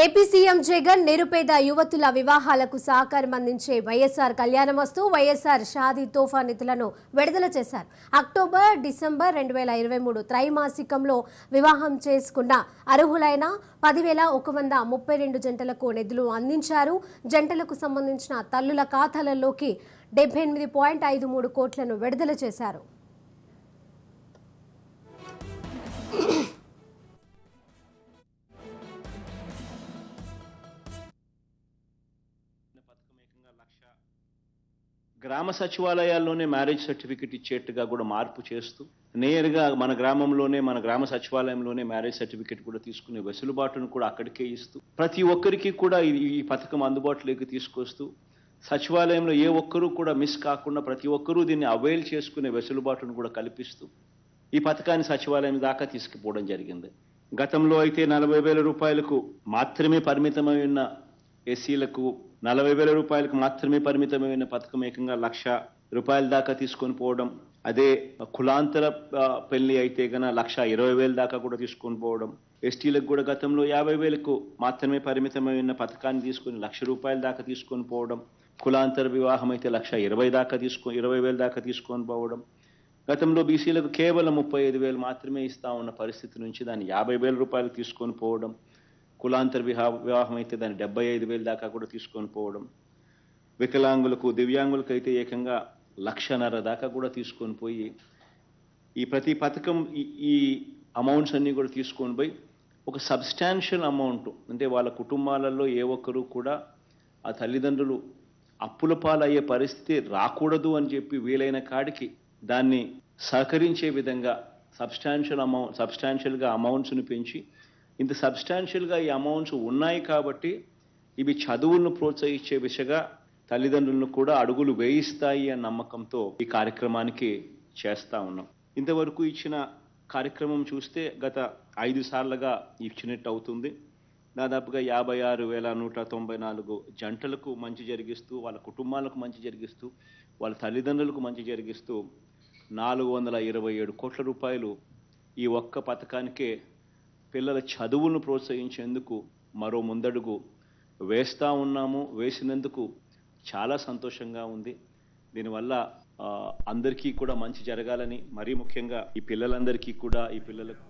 AP CM Jagan నిరుపేద యువతుల వివాహాలకు సహకారం అందించే వైఎస్ఆర్ కళ్యాణమస్తు వైఎస్ఆర్ షాదీ తోఫా నిధులను విడుదల చేశారు. అక్టోబర్, డిసెంబర్ 2023 త్రైమాసికంలో వివాహం చేసుకున్న అర్హులైన 10,132 జంటలకు నిధులు అందించారు. జంటలకు సంబంధించిన తల్లుల ఖాతాలలోకి 78.53 కోట్లను విడుదల చేశారు. గ్రామ సచివాలయాల్లోనే మ్యారేజ్ సర్టిఫికెట్ ఇచ్చేట్టుగా కూడా మార్పు చేస్తూ నేరుగా మన గ్రామంలోనే మన గ్రామ సచివాలయంలోనే మ్యారేజ్ సర్టిఫికెట్ కూడా తీసుకునే వెసులుబాటును కూడా అక్కడికే ఇస్తూ ప్రతి ఒక్కరికి కూడా ఈ పథకం అందుబాటులోకి తీసుకొస్తూ సచివాలయంలో ఏ ఒక్కరూ కూడా మిస్ కాకుండా ప్రతి ఒక్కరూ దీన్ని అవైల్ చేసుకునే వెసులుబాటును కూడా కల్పిస్తూ ఈ పథకాన్ని సచివాలయం దాకా తీసుకుపోవడం జరిగింది. గతంలో అయితే 40,000 రూపాయలకు మాత్రమే పరిమితమైన ఎస్సీలకు 40,000 రూపాయలకు మాత్రమే పరిమితమైన పథకం ఏకంగా 1,00,000 రూపాయల దాకా తీసుకొని పోవడం, అదే కులాంతర పెళ్లి అయితే గన 1,20,000 దాకా కూడా తీసుకొని పోవడం, ఎస్టీలకు కూడా గతంలో 50,000కు మాత్రమే పరిమితమైన పథకాన్ని తీసుకొని 1,00,000 రూపాయల దాకా తీసుకొని పోవడం, కులాంతర వివాహం అయితే 1,20,000 దాకా 20,000 దాకా తీసుకొని పోవడం, గతంలో బీసీలకు కేవలం 35,000 మాత్రమే ఇస్తా ఉన్న పరిస్థితి నుంచి దాన్ని 50,000 రూపాయలు తీసుకొని పోవడం, కులాంతర వివాహం అయితే దాన్ని 75,000 దాకా కూడా తీసుకొని పోవడం, వికలాంగులకు దివ్యాంగులకు అయితే ఏకంగా 1,50,000 దాకా కూడా తీసుకొని పోయి ఈ ప్రతి పథకం ఈ అమౌంట్స్ అన్నీ కూడా తీసుకొని పోయి ఒక సబ్స్టాన్షియల్ అమౌంట్, అంటే వాళ్ళ కుటుంబాలలో ఏ ఒక్కరూ కూడా ఆ తల్లిదండ్రులు అప్పుల పాలయ్యే పరిస్థితి రాకూడదు అని చెప్పి వీలైన కాడికి దాన్ని సహకరించే విధంగా సబ్స్టాన్షియల్గా అమౌంట్స్ని పెంచి ఇంత సబ్స్టాన్షియల్గా ఈ అమౌంట్స్ ఉన్నాయి కాబట్టి ఇవి చదువులను ప్రోత్సహించే దిశగా తల్లిదండ్రులను కూడా అడుగులు వేయిస్తాయి అన్న నమ్మకంతో ఈ కార్యక్రమానికి చేస్తూ ఉన్నాం. ఇంతవరకు ఇచ్చిన కార్యక్రమం చూస్తే గత 5 సార్లుగా ఇచ్చినట్టు అవుతుంది. దాదాపుగా 56,194 జంటలకు మంచి జరిగిస్తూ, వాళ్ళ కుటుంబాలకు మంచి జరిగిస్తూ, వాళ్ళ తల్లిదండ్రులకు మంచి జరిగిస్తూ 427 కోట్ల రూపాయలు ఈ ఒక్క పథకానికే పిల్లల చదువులను ప్రోత్సహించేందుకు మరో ముందడుగు వేస్తూ ఉన్నాము. వేసినందుకు చాలా సంతోషంగా ఉంది. దీనివల్ల అందరికీ కూడా మంచి జరగాలని, మరీ ముఖ్యంగా ఈ పిల్లలందరికీ కూడా ఈ పిల్లలకు